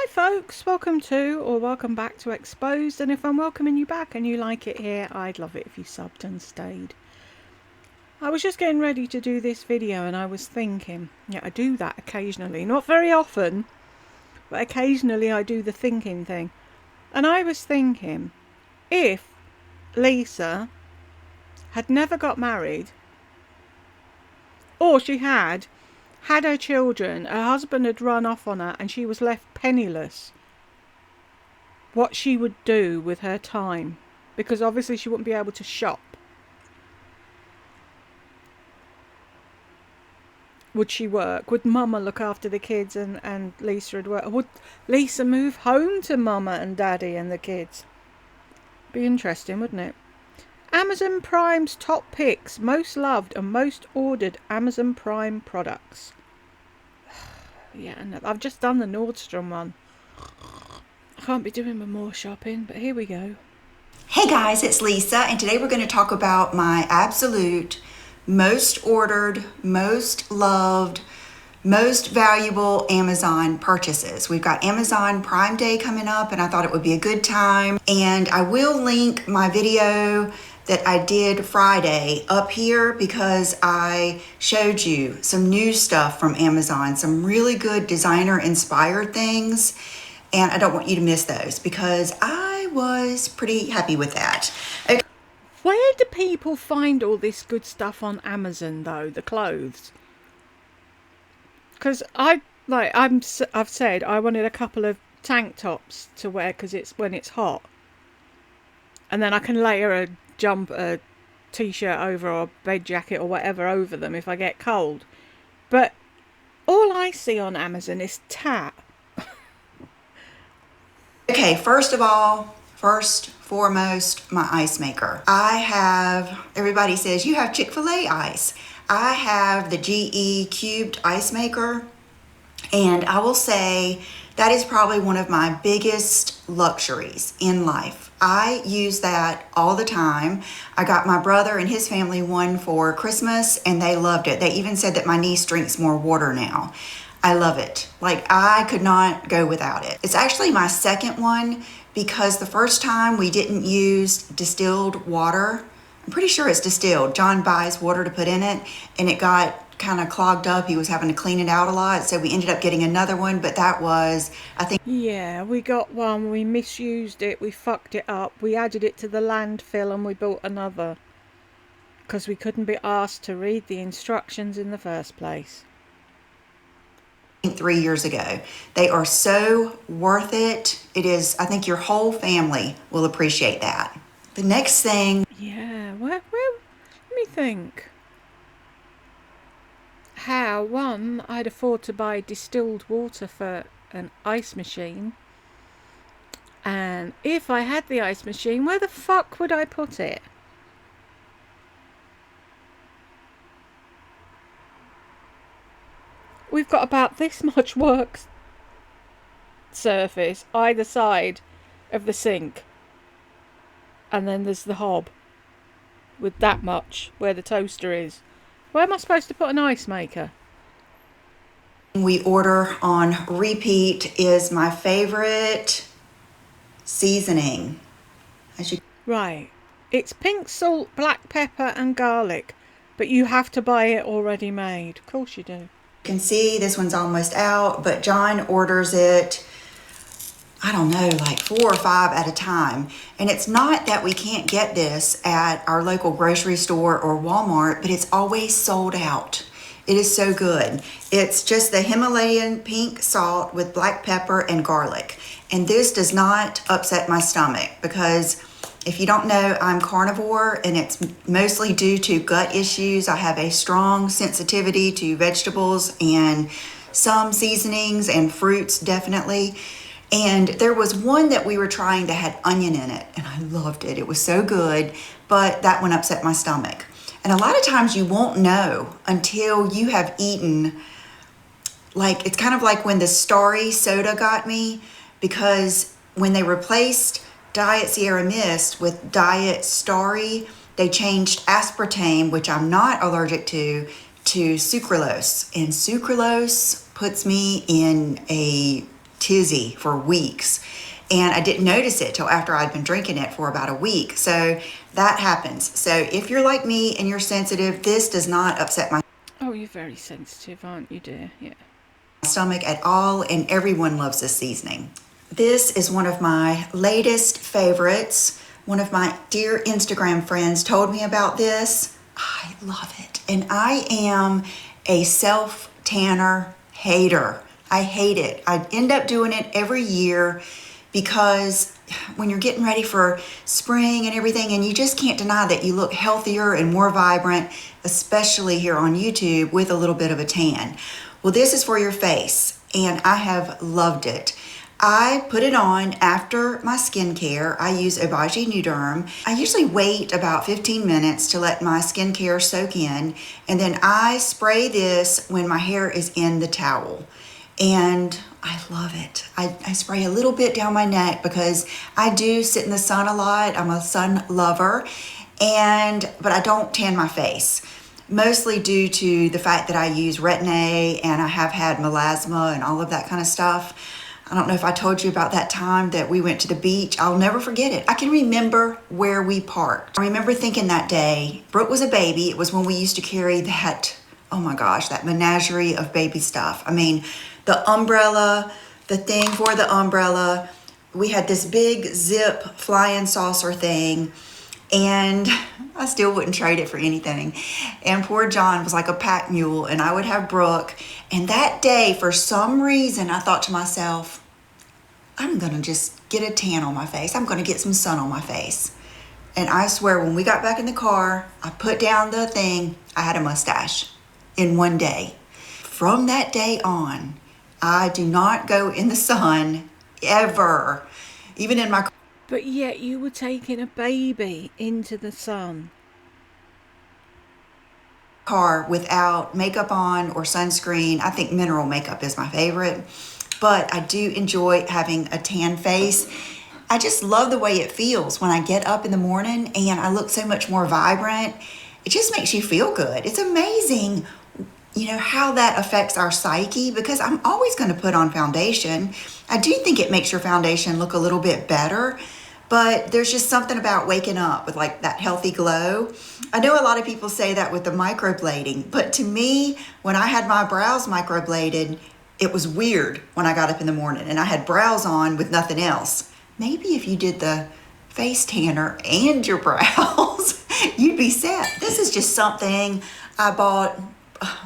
Folks, welcome to or welcome back to Exposed, and if I'm welcoming you back and you like it here, I'd love it if you subbed and stayed. I was just getting ready to do this video and I was thinking, yeah, I do that occasionally, not very often, but occasionally I do the thinking thing. And I was thinking, if Lisa had never got married, or she had her children, her husband had run off on her and she was left penniless, what she would do with her time, because obviously she wouldn't be able to shop. Would she work? Would Mama look after the kids and Lisa would work? Would Lisa move home to Mama and Daddy and the kids? Be interesting, wouldn't it? Amazon Prime's top picks, most loved and most ordered Amazon Prime products. Yeah, I've just done the Nordstrom one. I can't be doing more shopping, but here we go. Hey guys, it's Lisa, and today we're going to talk about my absolute most ordered, most loved, most valuable Amazon purchases. We've got Amazon Prime Day coming up, and I thought it would be a good time. And I will link my video that I did Friday up here because I showed you some new stuff from Amazon, some really good designer inspired things. And I don't want you to miss those because I was pretty happy with that. Okay. Where do people find all this good stuff on Amazon though, the clothes? Because I've said I wanted a couple of tank tops to wear because it's when it's hot. And then I can layer a t-shirt over or a bed jacket or whatever over them if I get cold. But all I see on Amazon is tat. Okay, first foremost, my ice maker. Everybody says you have Chick-fil-A ice. I have the GE cubed ice maker, and I will say that is probably one of my biggest luxuries in life. I use that all the time. I got my brother and his family one for Christmas, and they loved it. They even said that my niece drinks more water now. I love it. Like, I could not go without it. It's actually my second one because the first time we didn't use distilled water. I'm pretty sure it's distilled. John buys water to put in it, and it got kind of clogged up. He was having to clean it out a lot, so we ended up getting another one, but that was, I think... Yeah, we got one, we misused it, we fucked it up, we added it to the landfill and we bought another. Because we couldn't be asked to read the instructions in the first place. 3 years ago. They are so worth it. It is, I think your whole family will appreciate that. The next thing... Yeah, where let me think. How, one, I'd afford to buy distilled water for an ice machine. And if I had the ice machine, where the fuck would I put it? We've got about this much work surface either side of the sink. And then there's the hob with that much where the toaster is. Where am I supposed to put an ice maker? We order on repeat is my favorite seasoning. Right. It's pink salt, black pepper and garlic. But you have to buy it already made. Of course you do. You can see this one's almost out, but John orders it, I don't know, like 4 or 5 at a time. And it's not that we can't get this at our local grocery store or Walmart, but it's always sold out. It is so good. It's just the Himalayan pink salt with black pepper and garlic. And this does not upset my stomach because if you don't know, I'm carnivore, and it's mostly due to gut issues. I have a strong sensitivity to vegetables and some seasonings and fruits, definitely. And there was one that we were trying that had onion in it, and I loved it. It was so good, but that one upset my stomach. And a lot of times you won't know until you have eaten, like, it's kind of like when the Starry soda got me, because when they replaced Diet Sierra Mist with Diet Starry, they changed aspartame, which I'm not allergic to sucralose. And sucralose puts me in a tizzy for weeks. And I didn't notice it till after I'd been drinking it for about a week. So that happens. So if you're like me and you're sensitive, this does not upset my Oh, you're very sensitive, aren't you, dear? Yeah. stomach at all, and everyone loves this seasoning. This is one of my latest favorites. One of my dear Instagram friends told me about this. I love it. And I am a self-tanner hater. I hate it. I end up doing it every year because when you're getting ready for spring and everything, and you just can't deny that you look healthier and more vibrant, especially here on YouTube with a little bit of a tan. Well, this is for your face, and I have loved it. I put it on after my skincare. I use Obagi Nuderm. I usually wait about 15 minutes to let my skincare soak in, and then I spray this when my hair is in the towel. And I love it. I spray a little bit down my neck because I do sit in the sun a lot. I'm a sun lover, but I don't tan my face. Mostly due to the fact that I use Retin-A and I have had melasma and all of that kind of stuff. I don't know if I told you about that time that we went to the beach. I'll never forget it. I can remember where we parked. I remember thinking that day, Brooke was a baby. It was when we used to carry that, oh my gosh, that menagerie of baby stuff. I mean, the umbrella, the thing for the umbrella. We had this big zip flying saucer thing, and I still wouldn't trade it for anything. And poor John was like a pack mule, and I would have Brooke. And that day, for some reason, I thought to myself, I'm gonna just get a tan on my face. I'm gonna get some sun on my face. And I swear, when we got back in the car, I put down the thing, I had a mustache in one day. From that day on, I do not go in the sun ever, even in my But yet you were taking a baby into the sun. car without makeup on or sunscreen. I think mineral makeup is my favorite, but I do enjoy having a tan face. I just love the way it feels when I get up in the morning and I look so much more vibrant. It just makes you feel good. It's amazing, how that affects our psyche, because I'm always going to put on foundation. I do think it makes your foundation look a little bit better, but there's just something about waking up with like that healthy glow. I know a lot of people say that with the microblading, but to me, when I had my brows microbladed, it was weird when I got up in the morning and I had brows on with nothing else. Maybe if you did the face tanner and your brows, you'd be set. This is just something I bought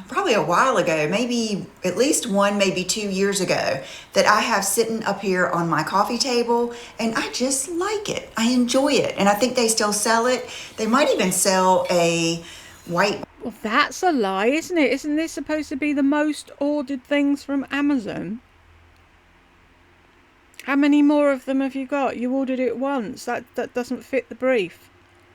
probably a while ago, maybe at least 1, maybe 2 years ago, that I have sitting up here on my coffee table, and I just like it. I enjoy it, and I think they still sell it. They might even sell a white. Well, that's a lie, isn't it? Isn't this supposed to be the most ordered things from Amazon? How many more of them have you got? You ordered it once. That doesn't fit the brief.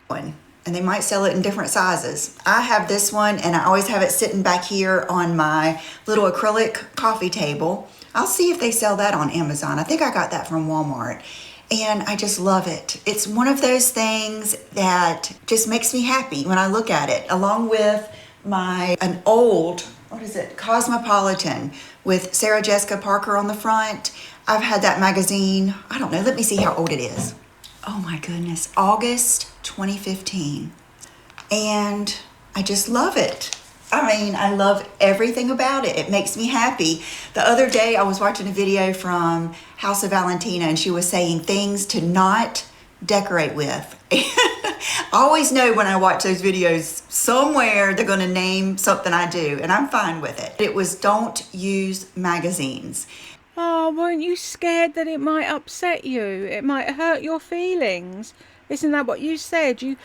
One. And they might sell it in different sizes. I have this one, and I always have it sitting back here on my little acrylic coffee table. I'll see if they sell that on Amazon. I think I got that from Walmart, and I just love it. It's one of those things that just makes me happy when I look at it, along with an old, Cosmopolitan with Sarah Jessica Parker on the front. I've had that magazine, I don't know, let me see how old it is. Oh my goodness, August 2015. And I just love it. I love everything about it. It makes me happy. The other day I was watching a video from House of Valentina, and she was saying things to not decorate with. I always know when I watch those videos, somewhere they're going to name something I do, and I'm fine with it. It was don't use magazines. Oh, weren't you scared that it might upset you? It might hurt your feelings. Isn't that what you said? You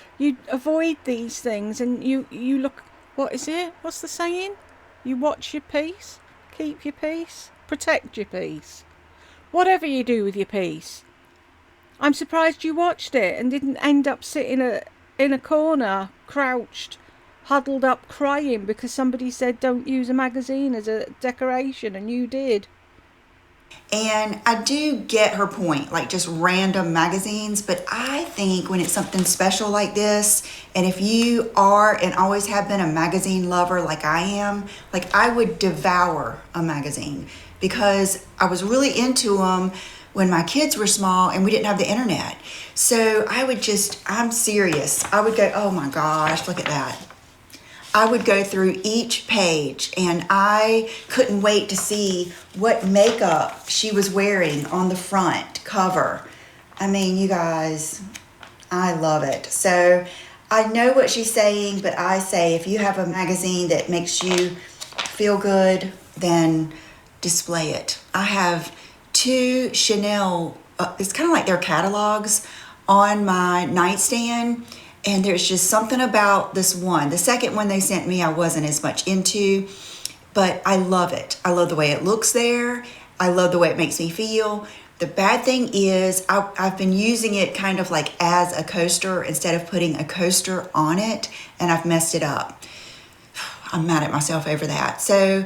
avoid these things, and you look. What is it? What's the saying? You watch your peace, keep your peace, protect your peace. Whatever you do with your peace. I'm surprised you watched it and didn't end up sitting in a corner, crouched, huddled up, crying because somebody said don't use a magazine as a decoration, and you did. And I do get her point, like just random magazines, but I think when it's something special like this, and if you are and always have been a magazine lover like I am, like I would devour a magazine because I was really into them when my kids were small and we didn't have the internet. So I'm serious. I would go, oh my gosh, look at that. I would go through each page and I couldn't wait to see what makeup she was wearing on the front cover. I mean, you guys, I love it. So I know what she's saying, but I say if you have a magazine that makes you feel good, then display it. I have 2 Chanel, it's kind of like their catalogs on my nightstand. And there's just something about this one. The second one they sent me, I wasn't as much into, but I love it. I love the way it looks there. I love the way it makes me feel. The bad thing is I've been using it kind of like as a coaster instead of putting a coaster on it, and I've messed it up. I'm mad at myself over that. So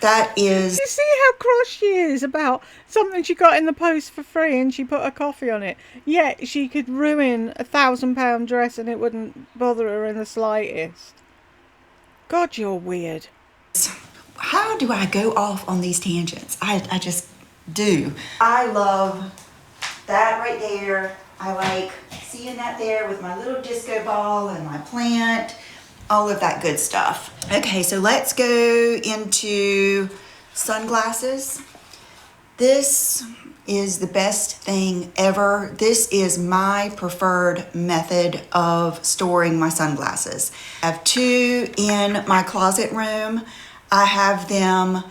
that is... You see how cross she is about something she got in the post for free and she put her coffee on it. Yet she could ruin £1,000 dress and it wouldn't bother her in the slightest. God, you're weird. How do I go off on these tangents? I just do. I love that right there. I like seeing that there with my little disco ball and my plant. All of that good stuff. Okay, so let's go into sunglasses. This is the best thing ever. This is my preferred method of storing my sunglasses. I have 2 in my closet room. I have them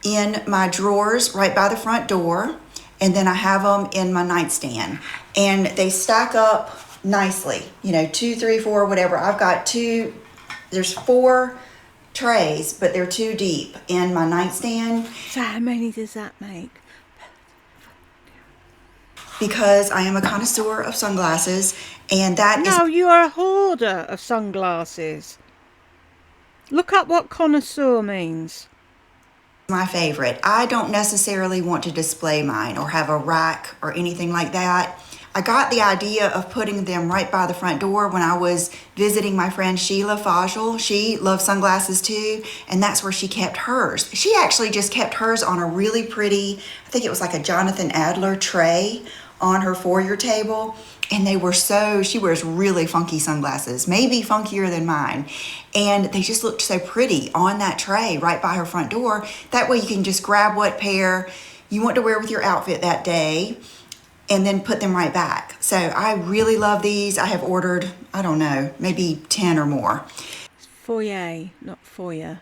in my drawers right by the front door, and then I have them in my nightstand. And they stack up nicely, 2, 3, 4, whatever. I've got there's 4 trays, but they're 2 deep in my nightstand. So how many does that make? Because I am a connoisseur of sunglasses, and No, you are a hoarder of sunglasses. Look up what connoisseur means. My favorite. I don't necessarily want to display mine or have a rack or anything like that. I got the idea of putting them right by the front door when I was visiting my friend Sheila Fajl. She loves sunglasses too, and that's where she kept hers. She actually just kept hers on a really pretty, I think it was like a Jonathan Adler tray on her foyer table. And she wears really funky sunglasses, maybe funkier than mine. And they just looked so pretty on that tray right by her front door. That way you can just grab what pair you want to wear with your outfit that day and then put them right back. So I really love these. I have ordered, I don't know, maybe 10 or more. Foyer, not foyer.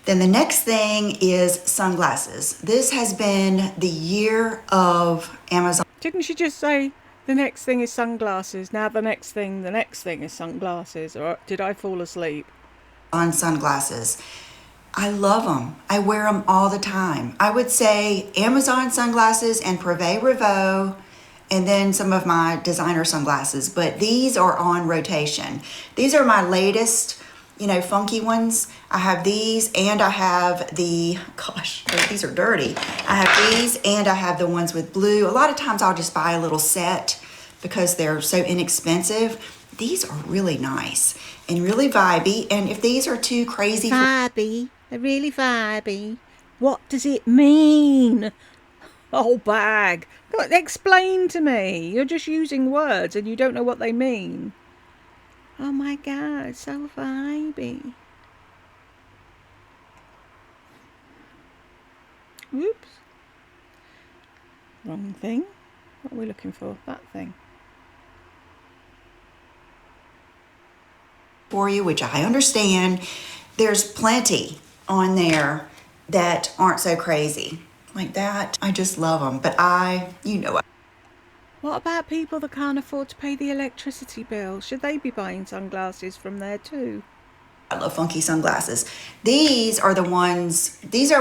Then the next thing is sunglasses. This has been the year of Amazon. Didn't she just say the next thing is sunglasses? Now the next thing is sunglasses. Or did I fall asleep? On sunglasses. I love them. I wear them all the time. I would say Amazon sunglasses and Privé Revaux, and then some of my designer sunglasses, but these are on rotation. These are my latest, funky ones. I have these, and I have these are dirty. I have these, and I have the ones with blue. A lot of times I'll just buy a little set because they're so inexpensive. These are really nice and really vibey, and if these are too crazy Vibey, they're really vibey. What does it mean? Oh, bag. Explain to me. You're just using words and you don't know what they mean. Oh my God, it's so vibey. Oops. Wrong thing. What are we looking for? That thing. For you, which I understand. There's plenty on there that aren't so crazy like that. I just love them, but What about people that can't afford to pay the electricity bill? Should they be buying sunglasses from there too? I love funky sunglasses. These are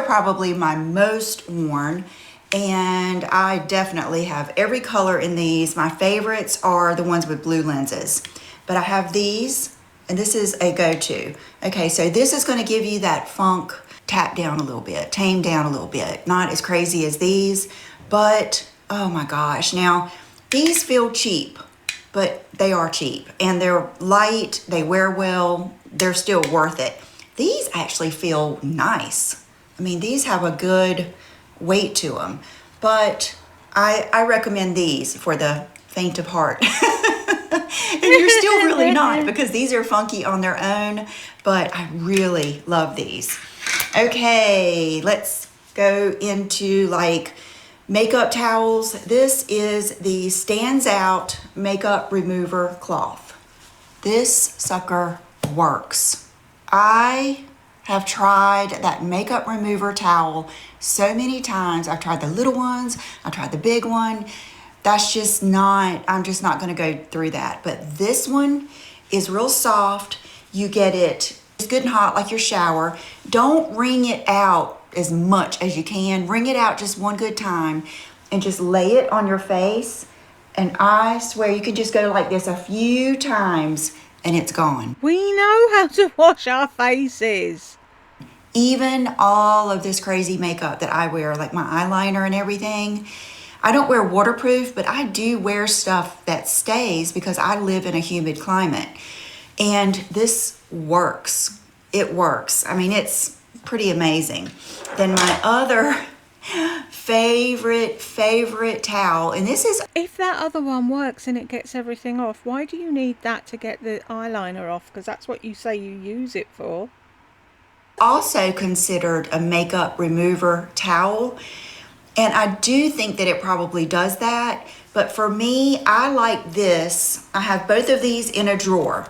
probably my most worn, and I definitely have every color in these. My favorites are the ones with blue lenses, but I have these And this is a go-to. Okay, so this is gonna give you that funk tap down a little bit, tame down a little bit. Not as crazy as these, but oh my gosh. Now, these feel cheap, but they are cheap. And they're light, they wear well, they're still worth it. These actually feel nice. I mean, these have a good weight to them. But I recommend these for the faint of heart. And you're still really not, because these are funky on their own, but I really love these. Okay, let's go into like makeup towels. This is the Stands Out Makeup Remover Cloth. This sucker works. I have tried that makeup remover towel so many times. I've tried the little ones, I tried the big one. That's just not, I'm just not gonna go through that. But this one is real soft. You get it, it's good and hot like your shower. Don't wring it out as much as you can. Wring it out just one good time and just lay it on your face. And I swear you can just go like this a few times and it's gone. We know how to wash our faces. Even all of this crazy makeup that I wear, like my eyeliner and everything, I don't wear waterproof, but I do wear stuff that stays because I live in a humid climate. And this works. It works. I mean, it's pretty amazing. Then my other favorite towel, and this is... If that other one works and it gets everything off, why do you need that to get the eyeliner off? Because that's what you say you use it for. Also considered a makeup remover towel. And I do think that it probably does that. But for me, I like this. I have both of these in a drawer.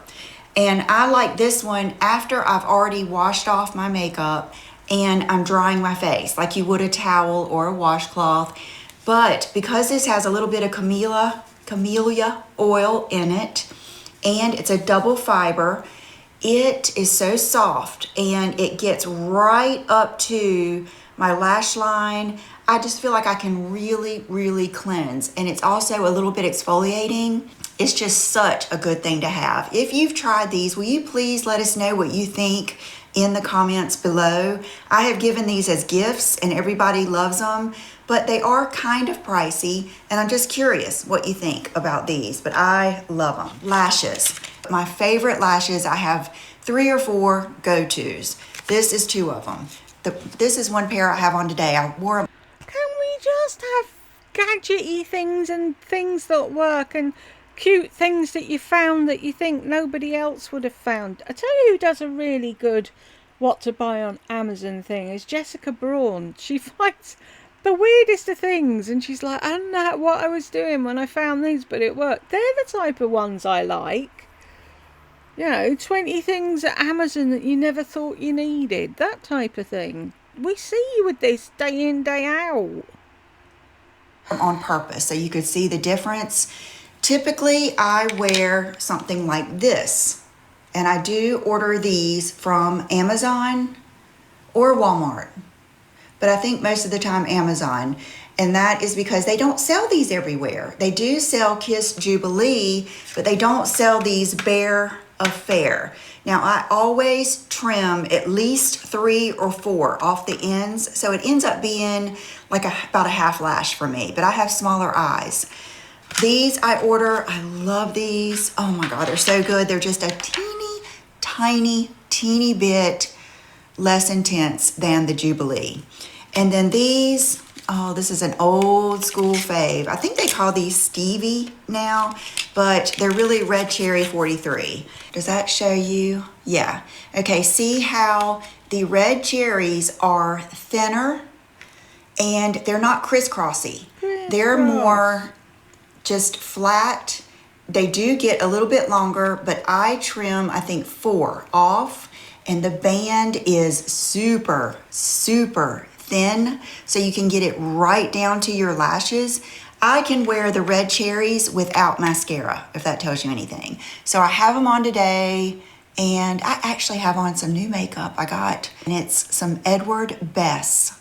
And I like this one after I've already washed off my makeup and I'm drying my face, like you would a towel or a washcloth. But because this has a little bit of camellia oil in it, and it's a double fiber, it is so soft and it gets right up to my lash line. I just feel like I can really cleanse. And it's also a little bit exfoliating. It's just such a good thing to have. If you've tried these, will you please let us know what you think in the comments below? I have given these as gifts and everybody loves them, but they are kind of pricey. And I'm just curious what you think about these, but I love them. Lashes. My favorite lashes, I have 3 or 4 go-tos. This is 2 of them. This is one pair I have on today. I wore them. Can we just have gadgety things and things that work and cute things that you found that you think nobody else would have found? I tell you who does a really good what to buy on Amazon thing is Jessica Braun. She finds the weirdest of things and she's like, I don't know what I was doing when I found these, but it worked. They're the type of ones I like. You know, 20 things at Amazon that you never thought you needed. That type of thing. We see you with this day in, day out. On purpose so you could see the difference. Typically, I wear something like this. And I do order these from Amazon or Walmart. But I think most of the time Amazon. And that is because they don't sell these everywhere. They do sell Kiss Jubilee, but they don't sell these Bare Affair. Now I always trim at least 3 or 4 off the ends, so it ends up being like about a half lash for me, but I have smaller eyes. These I order, I love these. Oh my God, they're so good. They're just a teeny bit less intense than the Jubilee. And then these, oh, this is an old school fave. I think they call these Stevie now, but they're really Red Cherry 43. Does that show you? Yeah. Okay, see how the red cherries are thinner and they're not crisscrossy. They're more just flat. They do get a little bit longer, but I trim, I think 4 off, and the band is super thin, so you can get it right down to your lashes. I can wear the red cherries without mascara, if that tells you anything. So I have them on today, and I actually have on some new makeup I got, and it's some Edward Bess.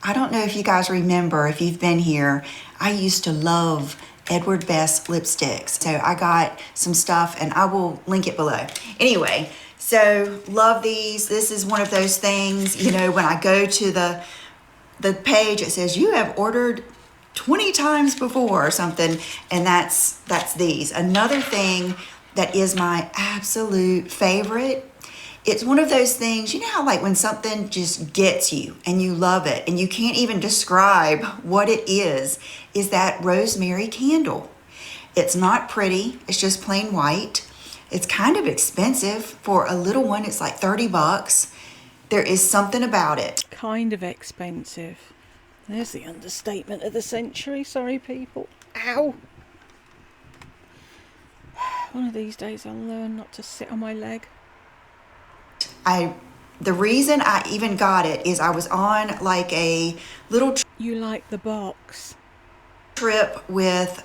I don't know if you guys remember, if you've been here, I used to love Edward Best lipsticks. So I got some stuff and I will link it below. Anyway, so love these. This is one of those things, you know, when I go to the page, it says you have ordered 20 times before or something, and that's these. Another thing that is my absolute favorite, it's one of those things, you know how like when something just gets you and you love it and you can't even describe what it is that rosemary candle. It's not pretty, it's just plain white. It's kind of expensive for a little one. It's like 30 bucks. There is something about it. Kind of expensive. There's the understatement of the century. Sorry, people. Ow! One of these days I'll learn not to sit on my leg. The reason I even got it is I was on like a little You like the box. trip with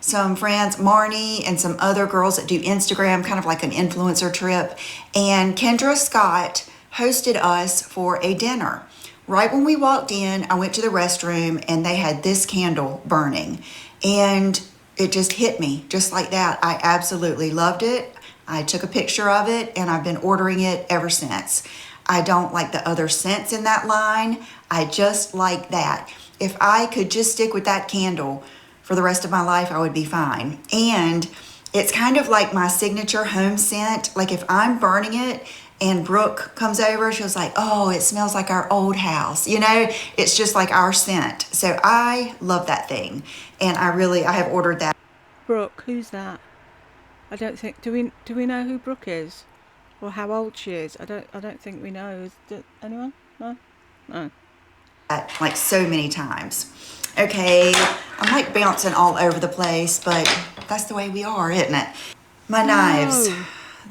some friends, Marnie and some other girls that do Instagram, kind of like an influencer trip. And Kendra Scott hosted us for a dinner. Right when we walked in, I went to the restroom and they had this candle burning. And it just hit me just like that. I absolutely loved it. I took a picture of it and I've been ordering it ever since. I don't like the other scents in that line. I just like that. If I could just stick with that candle for the rest of my life, I would be fine. And it's kind of like my signature home scent. Like if I'm burning it and Brooke comes over, she was like, oh, it smells like our old house. You know, it's just like our scent. So I love that thing. And I have ordered that. Brooke, who's that? I don't think, do we know who Brooke is? Or how old she is? I don't think we know. Anyone? No? No. Like so many times. Okay, I'm like bouncing all over the place, but that's the way we are, isn't it? My knives.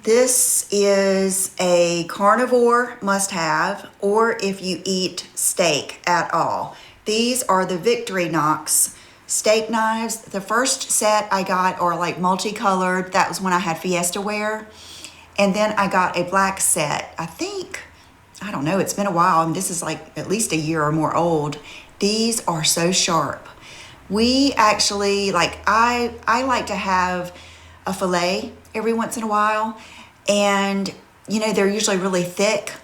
This is a carnivore must-have, or if you eat steak at all. These are the Victorinox steak knives. The first set I got are like multicolored. That was when I had Fiesta ware. And then I got a black set. I don't know, it's been a while. And this is like at least a year or more old. These are so sharp. We actually, I like to have a fillet every once in a while. And, you know, they're usually really thick.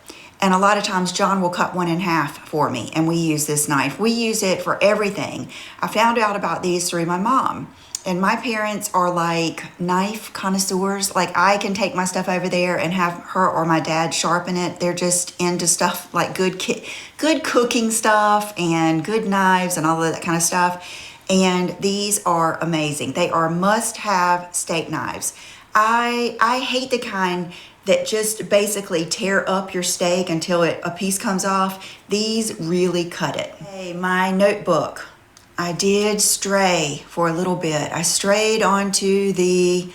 And a lot of times John will cut one in half for me. And we use this knife. We use it for everything. I found out about these through my mom. And my parents are like knife connoisseurs. Like I can take my stuff over there and have her or my dad sharpen it. They're just into stuff like good cooking stuff and good knives and all of that kind of stuff. And these are amazing. They are must-have steak knives. I hate the kind that just basically tear up your steak until a piece comes off. These really cut it. Hey, my notebook. I did stray for a little bit. I strayed onto the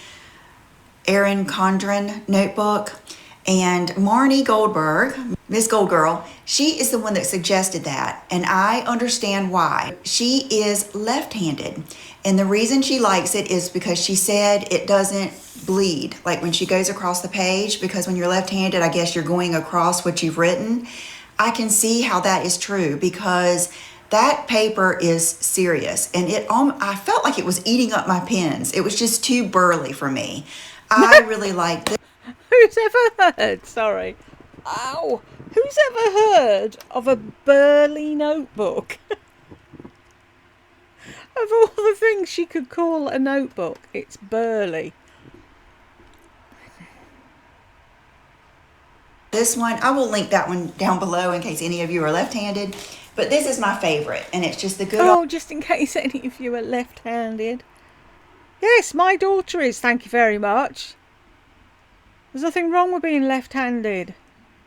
Erin Condren notebook, and Marnie Goldberg, Miss Gold Girl, she is the one that suggested that, and I understand why. She is left-handed, and the reason she likes it is because she said it doesn't bleed, like when she goes across the page, because when you're left-handed, I guess you're going across what you've written. I can see how that is true, because that paper is serious, and I felt like it was eating up my pens. It was just too burly for me. I really liked it. Who's ever heard? Sorry. Ow! Who's ever heard of a burly notebook? Of all the things she could call a notebook, it's burly. This one, I will link that one down below in case any of you are left-handed. But this is my favorite, and it's just the good old... Oh, just in case any of you are left-handed. Yes, my daughter is, thank you very much. There's nothing wrong with being left-handed.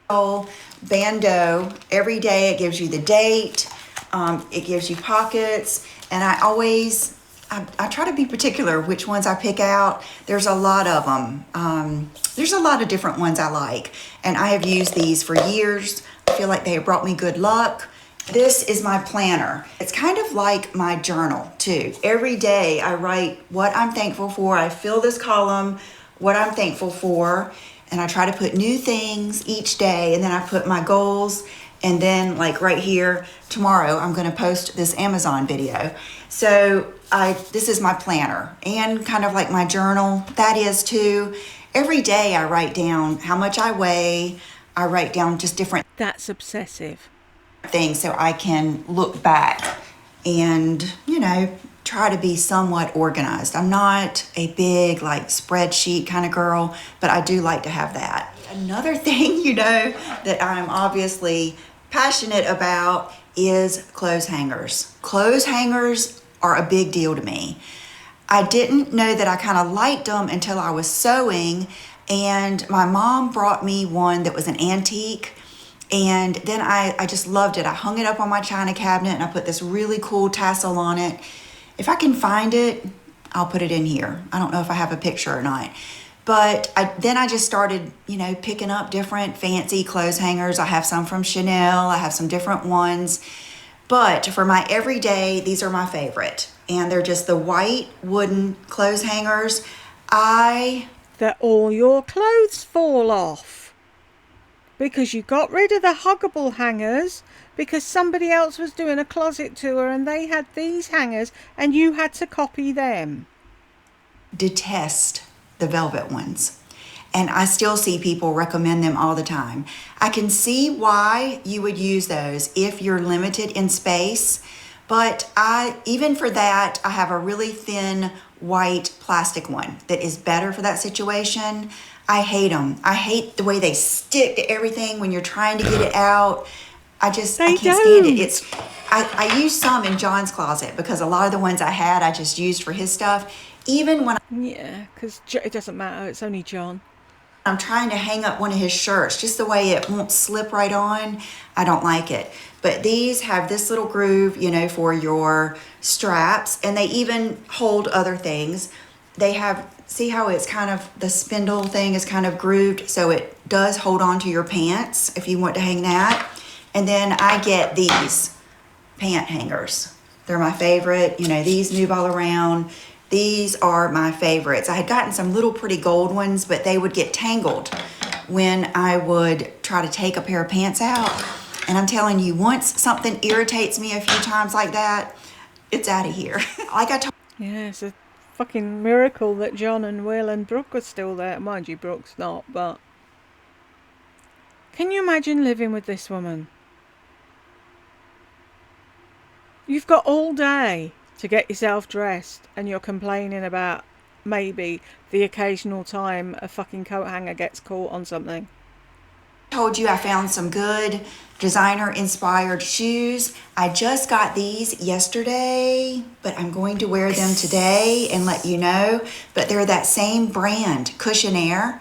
Bando. Every day it gives you the date. It gives you pockets. And I try to be particular which ones I pick out. There's a lot of them. There's a lot of different ones I like. And I have used these for years. I feel like they have brought me good luck. This is my planner. It's kind of like my journal too. Every day I write what I'm thankful for. I fill this column, what I'm thankful for, and I try to put new things each day, and then I put my goals, and then like right here, tomorrow I'm gonna post this Amazon video. So this is my planner and kind of like my journal. That is too. Every day I write down how much I weigh. I write down just different That's obsessive. things so I can look back and, try to be somewhat organized. I'm not a big like spreadsheet kind of girl, but I do like to have that. Another thing, that I'm obviously passionate about is clothes hangers. Clothes hangers are a big deal to me. I didn't know that I kind of liked them until I was sewing, and my mom brought me one that was an antique, and then I just loved it. I hung it up on my china cabinet and I put this really cool tassel on it. If I can find it, I'll put it in here. I don't know if I have a picture or not. But then I just started, picking up different fancy clothes hangers. I have some from Chanel. I have some different ones. But for my everyday, these are my favorite. And they're just the white wooden clothes hangers. That all your clothes fall off. Because you got rid of the huggable hangers because somebody else was doing a closet tour and they had these hangers and you had to copy them. Detest the velvet ones. And I still see people recommend them all the time. I can see why you would use those if you're limited in space, but even for that, I have a really thin white plastic one that is better for that situation. I hate them. I hate the way they stick to everything when you're trying to get it out. I can't stand it. I use some in John's closet because a lot of the ones I had, I just used for his stuff. Even when Yeah, because it doesn't matter. It's only John. I'm trying to hang up one of his shirts, just the way it won't slip right on, I don't like it. But these have this little groove, for your straps, and they even hold other things. They have, see how it's kind of, the spindle thing is kind of grooved, so it does hold on to your pants if you want to hang that. And then I get these pant hangers. They're my favorite. These move all around. These are my favorites. I had gotten some little pretty gold ones, but they would get tangled when I would try to take a pair of pants out. And I'm telling you, once something irritates me a few times like that, it's out of here. Yeah, it's a fucking miracle that John and Will and Brooke are still there. Mind you, Brooke's not, but... Can you imagine living with this woman? You've got all day to get yourself dressed and you're complaining about maybe the occasional time a fucking coat hanger gets caught on something. I told you I found some good designer inspired shoes. I just got these yesterday, but I'm going to wear them today and let you know. But they're that same brand, Cushion Air,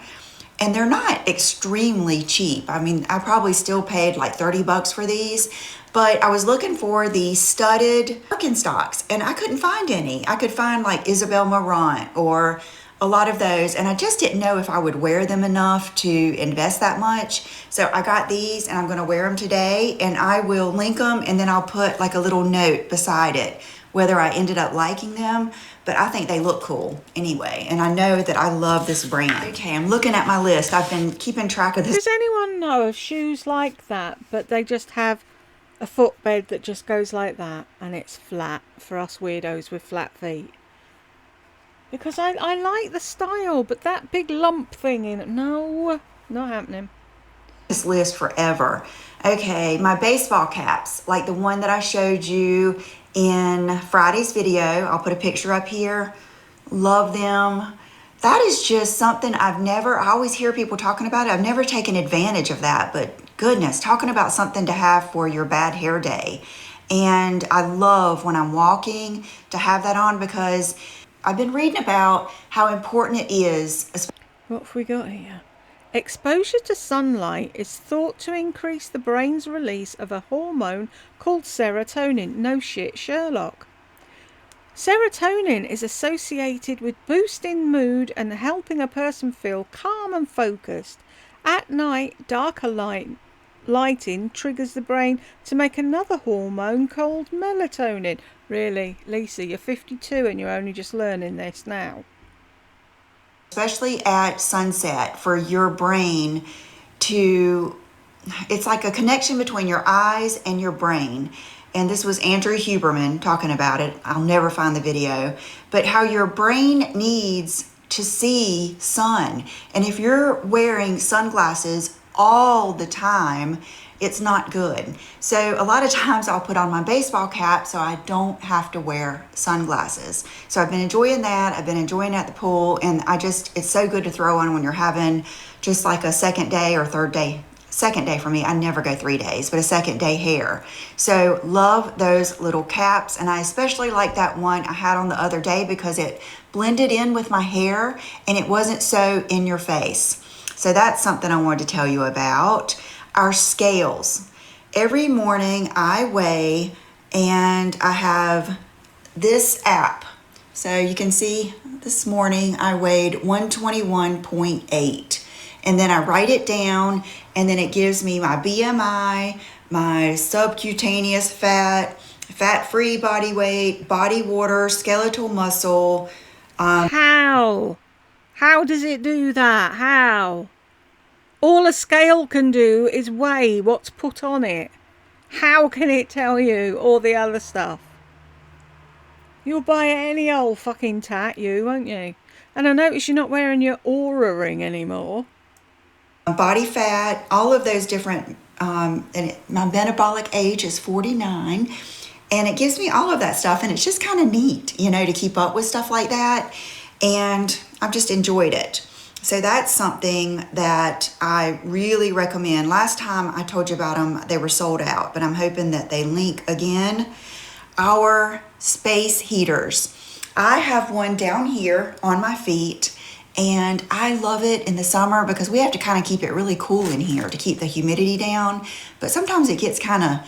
and they're not extremely cheap. I mean, I probably still paid like $30 for these, but I was looking for the studded Birkenstocks and I couldn't find any. I could find like Isabel Marant or a lot of those, and I just didn't know if I would wear them enough to invest that much. So I got these and I'm gonna wear them today, and I will link them and then I'll put like a little note beside it whether I ended up liking them, but I think they look cool anyway. And I know that I love this brand. Okay, I'm looking at my list. I've been keeping track of this. Does anyone know of shoes like that, but they just have a footbed that just goes like that and it's flat for us weirdos with flat feet? Because I like the style, but that big lump thing in it, no, not happening. This list forever. Okay, my baseball caps, like the one that I showed you in Friday's video. I'll put a picture up here. Love them. That is just something I always hear people talking about it. I've never taken advantage of that, but goodness, talking about something to have for your bad hair day. And I love when I'm walking to have that on because I've been reading about how important it is. What have we got here? Exposure to sunlight is thought to increase the brain's release of a hormone called serotonin. No shit, Sherlock. Serotonin is associated with boosting mood and helping a person feel calm and focused. At night, darker lighting triggers the brain to make another hormone called melatonin. Really, Lisa, you're 52 and you're only just learning this now. Especially at sunset, for your brain to, it's like a connection between your eyes and your brain. and this was Andrew Huberman talking about it. I'll never find the video, but how your brain needs to see sun. And if you're wearing sunglasses all the time, it's not good. So a lot of times I'll put on my baseball cap so I don't have to wear sunglasses. So I've been enjoying that. I've been enjoying it at the pool, and it's so good to throw on when you're having just like a second day or third day. Second day for me, I never go 3 days, but a second day hair. So love those little caps, and I especially like that one I had on the other day because it blended in with my hair and it wasn't so in your face. So that's something I wanted to tell you about. Our scales. Every morning I weigh, and I have this app. So you can see this morning I weighed 121.8. And then I write it down, and then it gives me my BMI, my subcutaneous fat, fat-free body weight, body water, skeletal muscle. How? How does it do that? How? All a scale can do is weigh what's put on it. How can it tell you all the other stuff? You'll buy any old fucking tat, won't you? And I notice you're not wearing your Aura ring anymore. Body fat, all of those different, my metabolic age is 49, and it gives me all of that stuff, and it's just kind of neat, to keep up with stuff like that, and I've just enjoyed it. So that's something that I really recommend. Last time I told you about them, they were sold out, but I'm hoping that they link again. Our space heaters. I have one down here on my feet, and I love it in the summer because we have to kind of keep it really cool in here to keep the humidity down. But sometimes it gets kind of,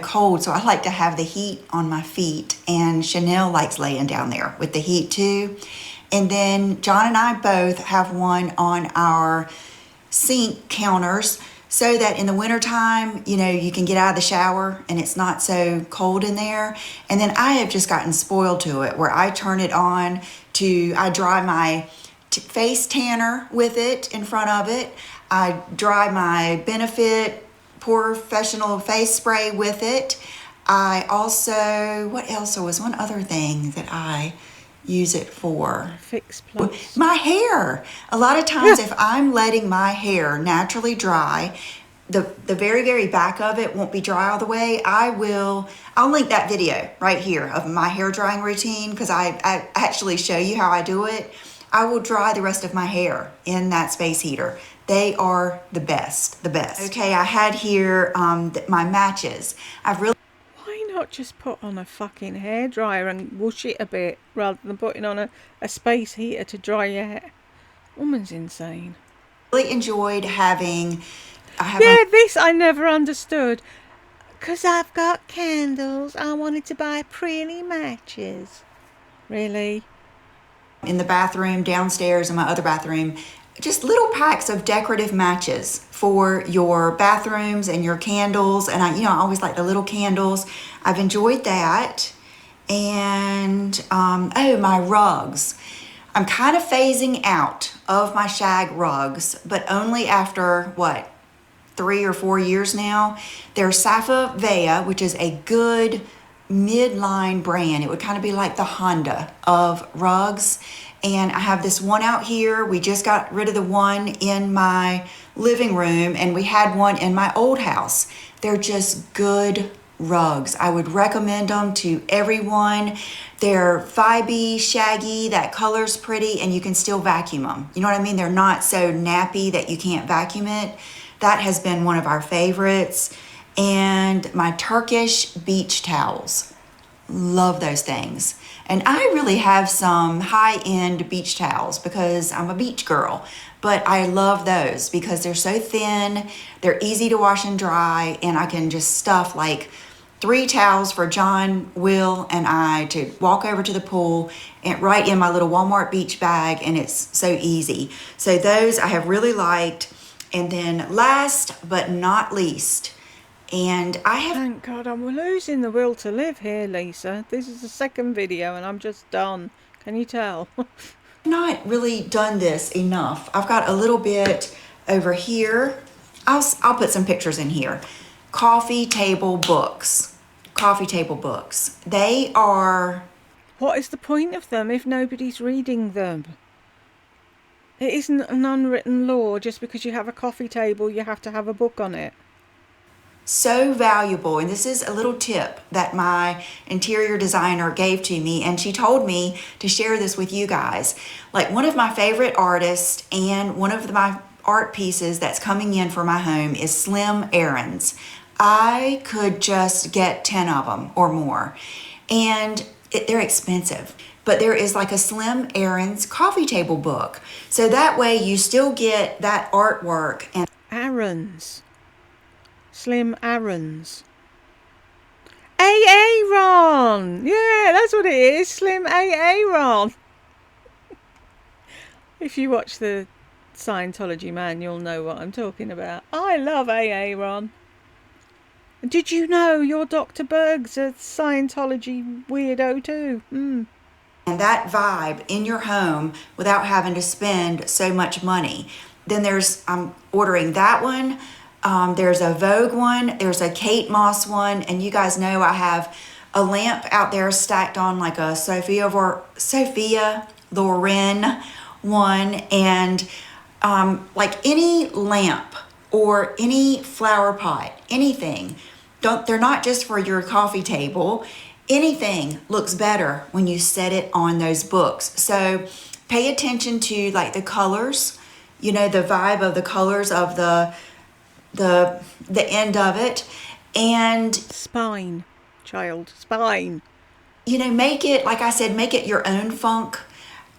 cold. So I like to have the heat on my feet, and Chanel likes laying down there with the heat too. And then John and I both have one on our sink counters so that in the wintertime, you can get out of the shower and it's not so cold in there. And then I have just gotten spoiled to it where I turn it on I dry my face tanner with it in front of it. I dry my Benefit Professional face spray with it. I also, what else? There was one other thing that I use it for. Fix Plus. My hair. A lot of times if I'm letting my hair naturally dry, the very, very back of it won't be dry all the way. I'll link that video right here of my hair drying routine because I actually show you how I do it. I will dry the rest of my hair in that space heater. They are the best. Okay, I had here my matches. Why not just put on a fucking hairdryer and whoosh it a bit rather than putting on a space heater to dry your hair? Woman's insane. Really enjoyed having... This I never understood. Because I've got candles, I wanted to buy pretty matches. Really? In the bathroom, downstairs in my other bathroom, just little packs of decorative matches for your bathrooms and your candles. And I always like the little candles. I've enjoyed that. And, my rugs. I'm kind of phasing out of my shag rugs, but only after, 3 or 4 years now. There's Safa Vea, which is a good midline brand. It would kind of be like the Honda of rugs. And I have this one out here. We just got rid of the one in my living room, and we had one in my old house. They're just good rugs. I would recommend them to everyone. They're vibey, shaggy, that color's pretty, and you can still vacuum them. You know what I mean? They're not so nappy that you can't vacuum it. That has been one of our favorites. And my Turkish beach towels. Love those things. And I really have some high-end beach towels because I'm a beach girl. But I love those because they're so thin, they're easy to wash and dry, and I can just stuff like 3 towels for John, Will, and I to walk over to the pool and right in my little Walmart beach bag, and it's so easy. So those I have really liked. And then last but not least, Thank God I'm losing the will to live here, Lisa. This is the second video and I'm just done. Can you tell? Not really done this enough. I've got a little bit over here. I'll put some pictures in here. Coffee table books. coffee table books. They are... What is the point of them if nobody's reading them? It isn't an unwritten law just because you have a coffee table you have to have a book on it. So valuable. And this is a little tip that my interior designer gave to me, and she told me to share this with you guys. Like, one of my favorite artists and one of my art pieces that's coming in for my home is Slim Aarons. I could just get 10 of them or more, and they're expensive. But there is like a Slim Aarons coffee table book, so that way you still get that artwork. And Aarons. Slim Aarons. Aaron! Yeah, that's what it is. Slim Aaron. If you watch the Scientology Man, you'll know what I'm talking about. I love Aaron. Did you know your Dr. Berg's a Scientology weirdo too? And that vibe in your home without having to spend so much money. Then I'm ordering that one. There's a Vogue one, there's a Kate Moss one, and you guys know I have a lamp out there stacked on like a Sophia Loren one, and like any lamp or any flower pot, anything. They're not just for your coffee table. Anything looks better when you set it on those books. So pay attention to like the colors, the vibe of the colors of the end of it, and spine. Make it, like I said, make it your own funk.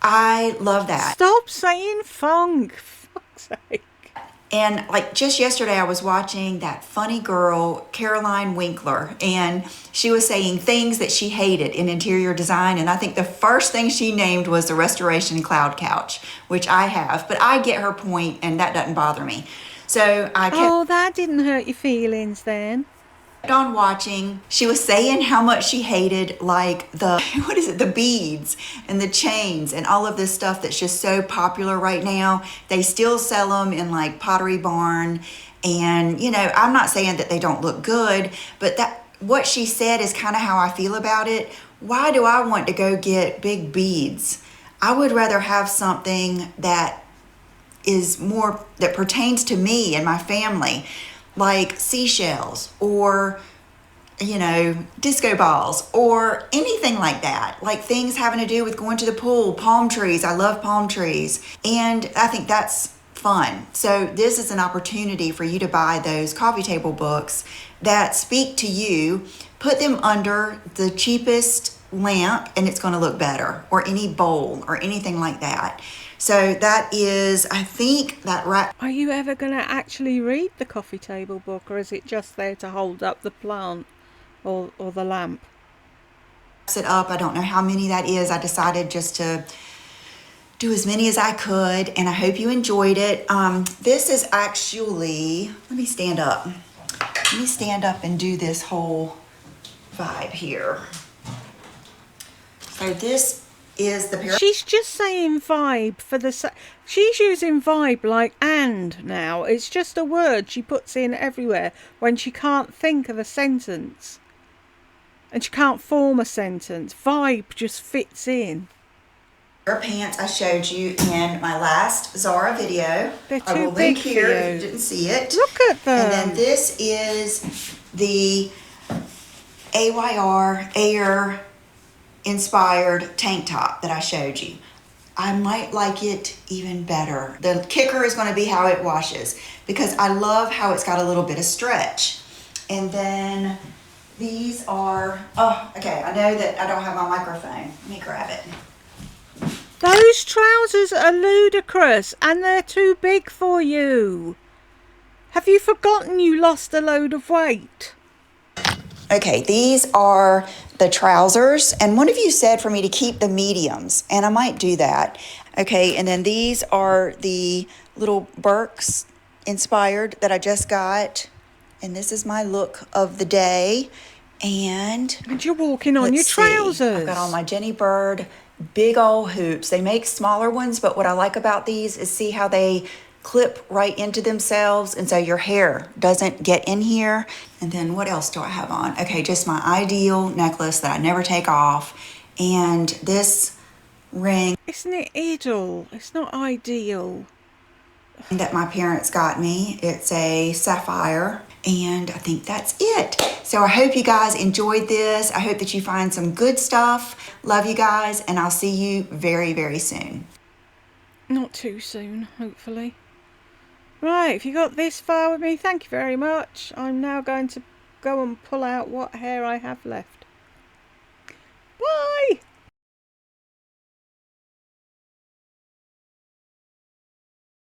I love that. Stop saying funk, for fuck's sake. And like just yesterday I was watching that funny girl Caroline Winkler, and she was saying things that she hated in interior design, and I think the first thing she named was the Restoration Cloud Couch, which I have, but I get her point and that doesn't bother me. So I kept that didn't hurt your feelings then. On watching. She was saying how much she hated like the beads and the chains and all of this stuff that's just so popular right now. They still sell them in like Pottery Barn, and I'm not saying that they don't look good, but what she said is kind of how I feel about it. Why do I want to go get big beads? I would rather have something that is more that pertains to me and my family, like seashells or disco balls or anything like that, like things having to do with going to the pool. Palm trees, I love palm trees, and I think that's fun. So this is an opportunity for you to buy those coffee table books that speak to you. Put them under the cheapest lamp and it's going to look better, or any bowl or anything like that. So that is, I think that right. Are you ever going to actually read the coffee table book, or is it just there to hold up the plant or the lamp? It up. I don't know how many that is. I decided just to do as many as I could, and I hope you enjoyed it. This is actually, let me stand up and do this whole vibe here. So this is the She's just saying vibe for she's using vibe like and now. It's just a word she puts in everywhere when she can't think of a sentence. And she can't form a sentence. Vibe just fits in. Pants I showed you in my last Zara video. They're too I will big link here for you. if you didn't see it. Look at them. And then this is the AYR Air inspired tank top that I showed you. I might like it even better. The kicker is going to be how it washes, because I love how it's got a little bit of stretch. And then these are, okay, I know that I don't have my microphone. Let me grab it. Those trousers are ludicrous and they're too big for you. Have you forgotten you lost a load of weight? Okay, these are the trousers, and one of you said for me to keep the mediums, and I might do that. Okay, and then these are the little Birks inspired that I just got, and this is my look of the day. And you're walking on your trousers. I've got on my Jenny Bird big old hoops. They make smaller ones, but what I like about these is see how they clip right into themselves, and so your hair doesn't get in here. And then what else do I have on? Okay, just my ideal necklace that I never take off, and this ring. Isn't it ideal? It's not ideal. That my parents got me. It's a sapphire, and I think that's it. So I hope you guys enjoyed this. I hope that you find some good stuff. Love you guys, and I'll see you very, very soon. Not too soon, hopefully. Right, if you got this far with me, thank you very much. I'm now going to go and pull out what hair I have left.